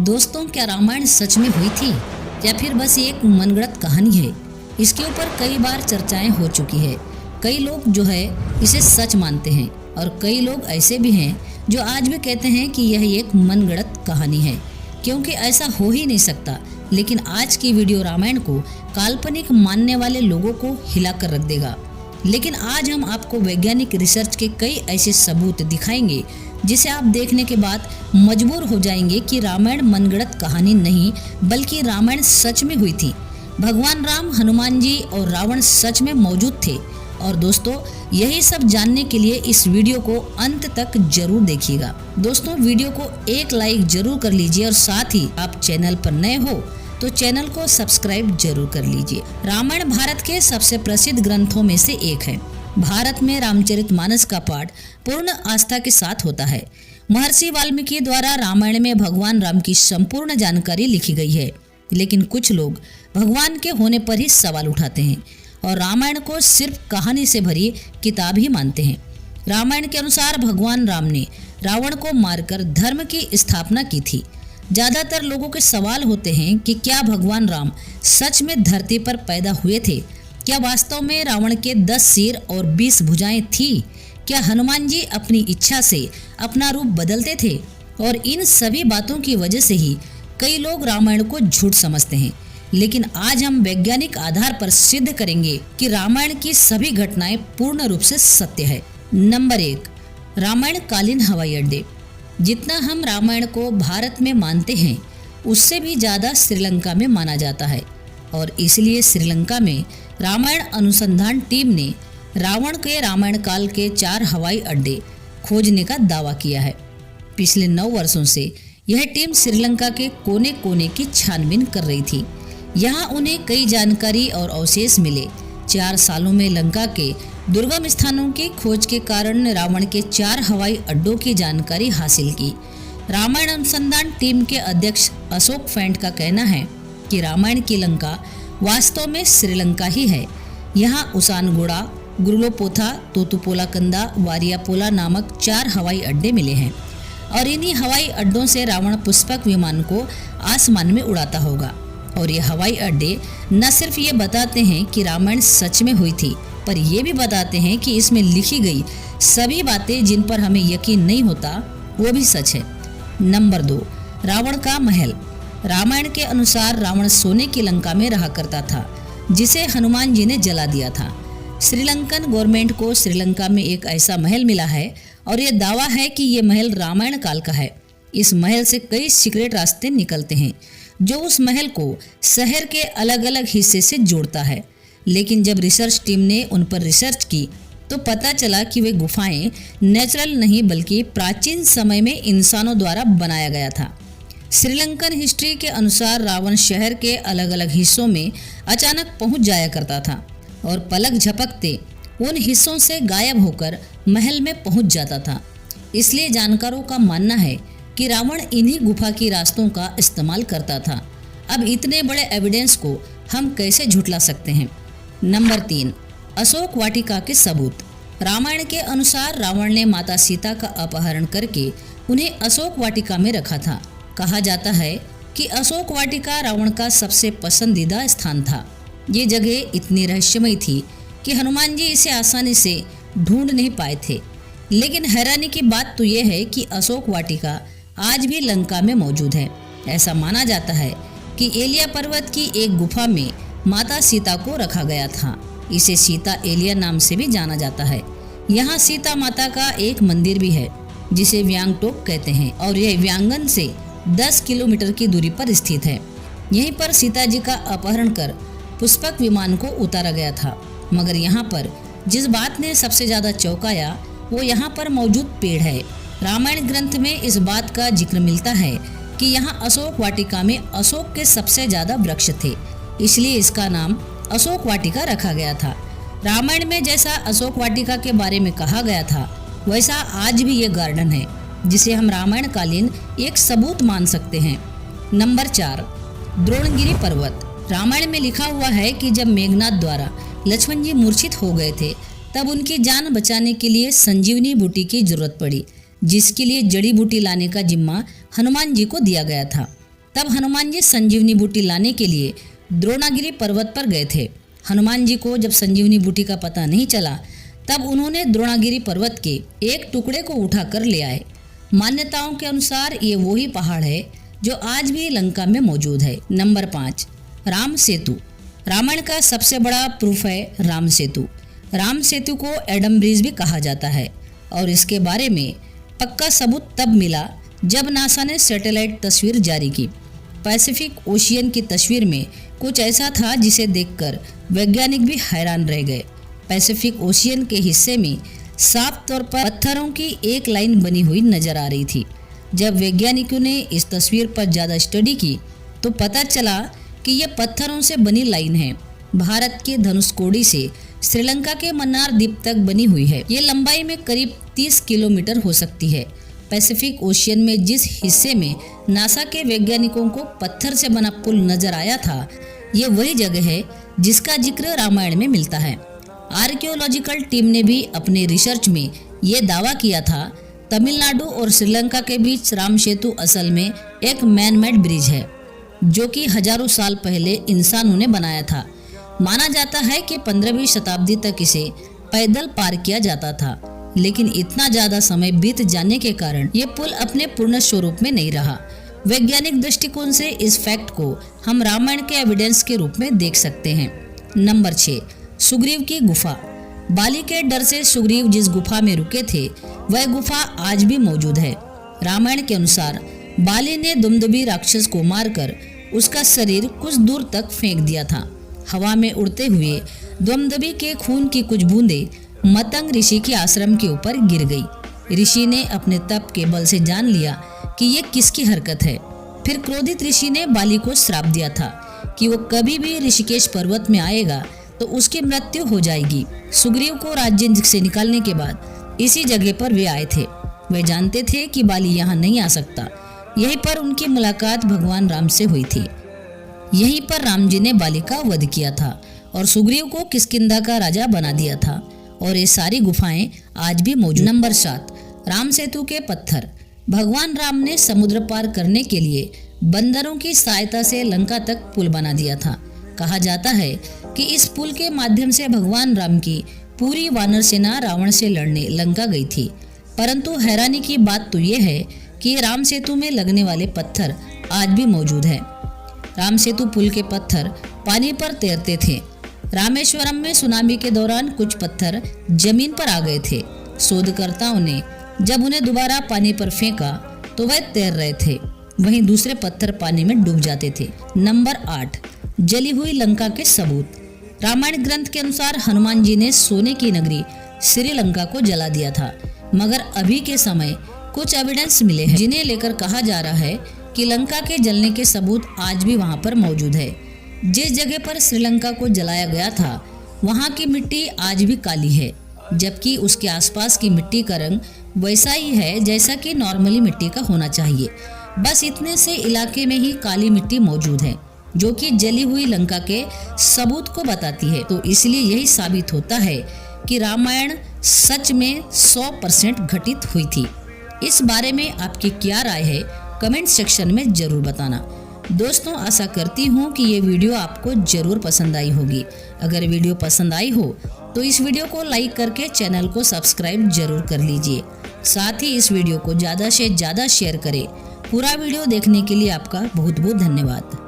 दोस्तों, क्या रामायण सच में हुई थी या फिर बस एक मनगढ़ंत कहानी है? इसके ऊपर कई बार चर्चाएं हो चुकी है। कई लोग जो है इसे सच मानते हैं और कई लोग ऐसे भी हैं जो आज भी कहते हैं कि यह एक मनगढ़ंत कहानी है, क्योंकि ऐसा हो ही नहीं सकता। लेकिन आज की वीडियो रामायण को काल्पनिक मानने वाले लोगों को हिला कर रख देगा। लेकिन आज हम आपको वैज्ञानिक रिसर्च के कई ऐसे सबूत दिखाएंगे जिसे आप देखने के बाद मजबूर हो जाएंगे कि रामायण मनगढ़ंत कहानी नहीं बल्कि रामायण सच में हुई थी। भगवान राम, हनुमान जी और रावण सच में मौजूद थे। और दोस्तों, यही सब जानने के लिए इस वीडियो को अंत तक जरूर देखिएगा। दोस्तों, वीडियो को एक लाइक जरूर कर लीजिए और साथ ही आप चैनल पर नए हो तो चैनल को सब्सक्राइब जरूर कर लीजिए। रामायण भारत के सबसे प्रसिद्ध ग्रंथों में से एक है। भारत में रामचरितमानस का पाठ पूर्ण आस्था के साथ होता है। महर्षि वाल्मीकि द्वारा रामायण में भगवान राम की संपूर्ण जानकारी लिखी गई है। लेकिन कुछ लोग भगवान के होने पर ही सवाल उठाते हैं और रामायण को सिर्फ कहानी से भरी किताब ही मानते हैं। रामायण के अनुसार भगवान राम ने रावण को मारकर धर्म की स्थापना की थी। ज्यादातर लोगों के सवाल होते हैं कि क्या भगवान राम सच में धरती पर पैदा हुए थे? क्या वास्तव में रावण के 10 सिर और 20 भुजाएं थी? क्या हनुमान जी अपनी इच्छा से अपना रूप बदलते थे? और इन सभी बातों की वजह से ही कई लोग रामायण को झूठ समझते हैं। लेकिन आज हम वैज्ञानिक आधार पर सिद्ध करेंगे कि रामायण की सभी घटनाएं पूर्ण रूप से सत्य है। नंबर 1, रामायण कालीन हवाई अड्डे। जितना हम रामायण को भारत में मानते हैं उससे भी ज़्यादा श्रीलंका में माना जाता है। और इसलिए श्रीलंका में रामायण अनुसंधान टीम ने रावण के रामायण काल के 4 हवाई अड्डे खोजने का दावा किया है। पिछले 9 वर्षों से यह टीम श्रीलंका के कोने कोने की छानबीन कर रही थी। यहाँ उन्हें कई जानकारी और अवशेष मिले। 4 सालों में लंका के दुर्गम स्थानों की खोज के कारण रावण के 4 हवाई अड्डों की जानकारी हासिल की। रामायण अनुसंधान टीम के अध्यक्ष अशोक फैंट का कहना है कि रामायण की लंका वास्तव में श्रीलंका ही है। यहाँ उसानगोड़ा, गुरुलोपोथा, तोतुपोलाकंदा, वारियापोला नामक 4 हवाई अड्डे मिले हैं और इन्हीं हवाई अड्डों से रावण पुष्पक विमान को आसमान में उड़ाता होगा। और ये हवाई अड्डे न सिर्फ ये बताते हैं कि रामायण सच में हुई थी, पर ये भी बताते हैं कि इसमें लिखी गई सभी बातें जिन पर हमें यकीन नहीं होता वो भी सच है। नंबर 2, रावण का महल। रामायण के अनुसार रावण सोने की लंका में रहा करता था जिसे हनुमान जी ने जला दिया था। श्रीलंकन गवर्नमेंट को श्रीलंका में एक ऐसा महल मिला है और ये दावा है कि ये महल रामायण काल का है। इस महल से कई सीक्रेट रास्ते निकलते हैं जो उस महल को शहर के अलग अलग हिस्से से जोड़ता है। लेकिन जब रिसर्च टीम ने उन पर रिसर्च की तो पता चला कि वे गुफाएं नेचुरल नहीं बल्कि प्राचीन समय में इंसानों द्वारा बनाया गया था। श्रीलंकन हिस्ट्री के अनुसार रावण शहर के अलग अलग हिस्सों में अचानक पहुंच जाया करता था और पलक झपकते उन हिस्सों से गायब होकर महल में पहुंच जाता था। इसलिए जानकारों का मानना है कि रावण इन्हीं गुफा की रास्तों का इस्तेमाल करता था। अब इतने बड़े एविडेंस को हम कैसे झुठला सकते हैं? नंबर 3, अशोक वाटिका के सबूत। रामायण के अनुसार रावण ने माता सीता का अपहरण करके उन्हें अशोक वाटिका में रखा था। कहा जाता है कि अशोक वाटिका रावण का सबसे पसंदीदा स्थान था। ये जगह इतनी रहस्यमय थी कि हनुमान जी इसे आसानी से ढूंढ नहीं पाए थे। लेकिन हैरानी की बात तो यह है कि अशोक वाटिका आज भी लंका में मौजूद है। ऐसा माना जाता है कि एलिया पर्वत की एक गुफा में माता सीता को रखा गया था। इसे सीता एलिया नाम से भी जाना जाता है। यहाँ सीता माता का एक मंदिर भी है जिसे व्यांगटोक कहते हैं और यह व्यांगन से 10 किलोमीटर की दूरी पर स्थित है। यहीं पर सीता जी का अपहरण कर पुष्पक विमान को उतारा गया था। मगर यहाँ पर जिस बात ने सबसे ज्यादा चौंकाया वो यहाँ पर मौजूद पेड़ है। रामायण ग्रंथ में इस बात का जिक्र मिलता है कि यहाँ अशोक वाटिका में अशोक के सबसे ज्यादा वृक्ष थे, इसलिए इसका नाम अशोक वाटिका रखा गया था। रामायण में जैसा अशोक वाटिका के बारे में कहा गया था वैसा आज भी ये गार्डन है जिसे हम रामायण कालीन एक सबूत मान सकते हैं। नंबर 4, द्रोणगिरी पर्वत। रामायण में लिखा हुआ है कि जब मेघनाद द्वारा लक्ष्मण जी मूर्छित हो गए थे तब उनकी जान बचाने के लिए संजीवनी बूटी की जरूरत पड़ी, जिसके लिए जड़ी बूटी लाने का जिम्मा हनुमान जी को दिया गया था। तब हनुमान जी संजीवनी बूटी लाने के लिए द्रोणागिरी पर्वत पर गए थे। हनुमान जी को जब संजीवनी बूटी का पता नहीं चला तब उन्होंने द्रोणागिरी पर्वत के एक टुकड़े को उठाकर ले आए। मान्यताओं के अनुसार ये वही पहाड़ है जो आज भी लंका में मौजूद है। नंबर 5, राम सेतु। रामायण का सबसे बड़ा प्रूफ है राम सेतु। राम सेतु को एडम ब्रिज भी कहा जाता है और इसके बारे में पक्का सबूत तब मिला जब नासा ने सैटेलाइट तस्वीर जारी की। पैसिफिक ओशियन की तस्वीर में कुछ ऐसा था जिसे देखकर वैज्ञानिक भी हैरान रह गए। पैसिफिक ओशियन के हिस्से में साफ तौर पर पत्थरों की एक लाइन बनी हुई नजर आ रही थी। जब वैज्ञानिकों ने इस तस्वीर पर ज़्यादा स्टडी की तो पता चला कि यह पत्थरों से बनी लाइन है। भारत के धनुषकोडी से श्रीलंका के मन्नार द्वीप तक बनी हुई है। ये लंबाई में करीब 30 किलोमीटर हो सकती है। पैसिफिक ओशियन में जिस हिस्से में नासा के वैज्ञानिकों को पत्थर से बना पुल नजर आया था, ये वही जगह है जिसका जिक्र रामायण में मिलता है। आर्कियोलॉजिकल टीम ने भी अपने रिसर्च में ये दावा किया था तमिलनाडु और श्रीलंका के बीच राम सेतु असल में एक मैन मेड ब्रिज है जो कि हजारों साल पहले इंसानों ने बनाया था। माना जाता है कि 15वीं शताब्दी तक इसे पैदल पार किया जाता था, लेकिन इतना ज्यादा समय बीत जाने के कारण ये पुल अपने पूर्ण स्वरूप में नहीं रहा। वैज्ञानिक दृष्टिकोण से इस फैक्ट को हम रामायण के एविडेंस के रूप में देख सकते हैं। नंबर 6, सुग्रीव की गुफा। बाली के डर से सुग्रीव जिस गुफा में रुके थे वह गुफा आज भी मौजूद है। रामायण के अनुसार बाली ने दुमदुभी राक्षस को मारकर उसका शरीर कुछ दूर तक फेंक दिया था। हवा में उड़ते हुए दुमदुभी के खून की कुछ बूंदें मतंग ऋषि के आश्रम के ऊपर गिर गई। ऋषि ने अपने तप के बल से जान लिया कि ये किसकी हरकत है। फिर क्रोधित ऋषि ने बाली को श्राप दिया था कि वो कभी भी ऋषिकेश पर्वत में आएगा तो उसकी मृत्यु हो जाएगी। सुग्रीव को राज्य से निकालने के बाद इसी जगह पर वे आए थे। वे जानते थे कि बाली यहाँ नहीं आ सकता। यहीं पर उनकी मुलाकात भगवान राम से हुई थी। यहीं पर राम जी ने बाली का वध किया था और सुग्रीव को किष्किंधा का राजा बना दिया था और ये सारी गुफाएं आज भी मौजूद। नंबर 7, राम सेतु के पत्थर। भगवान राम ने समुद्र पार करने के लिए बंदरों की सहायता से लंका तक पुल बना दिया था। कहा जाता है कि इस पुल के माध्यम से भगवान राम की पूरी वानर सेना रावण से लड़ने लंका गई थी। परंतु हैरानी की बात तो ये है कि राम सेतु में लगने वाले पत्थर आज भी मौजूद है। राम सेतु पुल के पत्थर पानी पर तैरते थे। रामेश्वरम में सुनामी के दौरान कुछ पत्थर जमीन पर आ गए थे। शोधकर्ताओं ने जब उन्हें दोबारा पानी पर फेंका तो वह तैर रहे थे, वहीं दूसरे पत्थर पानी में डूब जाते थे। नंबर 8, जली हुई लंका के सबूत। रामायण ग्रंथ के अनुसार हनुमान जी ने सोने की नगरी श्रीलंका को जला दिया था, मगर अभी के समय कुछ एविडेंस मिले हैं जिन्हें लेकर कहा जा रहा है कि लंका के जलने के सबूत आज भी वहां पर मौजूद है। जिस जगह पर श्रीलंका को जलाया गया था वहां की मिट्टी आज भी काली है, जबकि उसके आसपास की मिट्टी का रंग वैसा ही है जैसा कि नॉर्मली मिट्टी का होना चाहिए। बस इतने से इलाके में ही काली मिट्टी मौजूद है जो कि जली हुई लंका के सबूत को बताती है। तो इसलिए यही साबित होता है कि रामायण सच में 100% घटित हुई थी। इस बारे में आपकी क्या राय है कमेंट सेक्शन में जरूर बताना। दोस्तों, आशा करती हूँ कि ये वीडियो आपको जरूर पसंद आई होगी। अगर वीडियो पसंद आई हो तो इस वीडियो को लाइक करके चैनल को सब्सक्राइब जरूर कर लीजिए। साथ ही इस वीडियो को ज़्यादा से ज़्यादा शेयर करें। पूरा वीडियो देखने के लिए आपका बहुत बहुत धन्यवाद।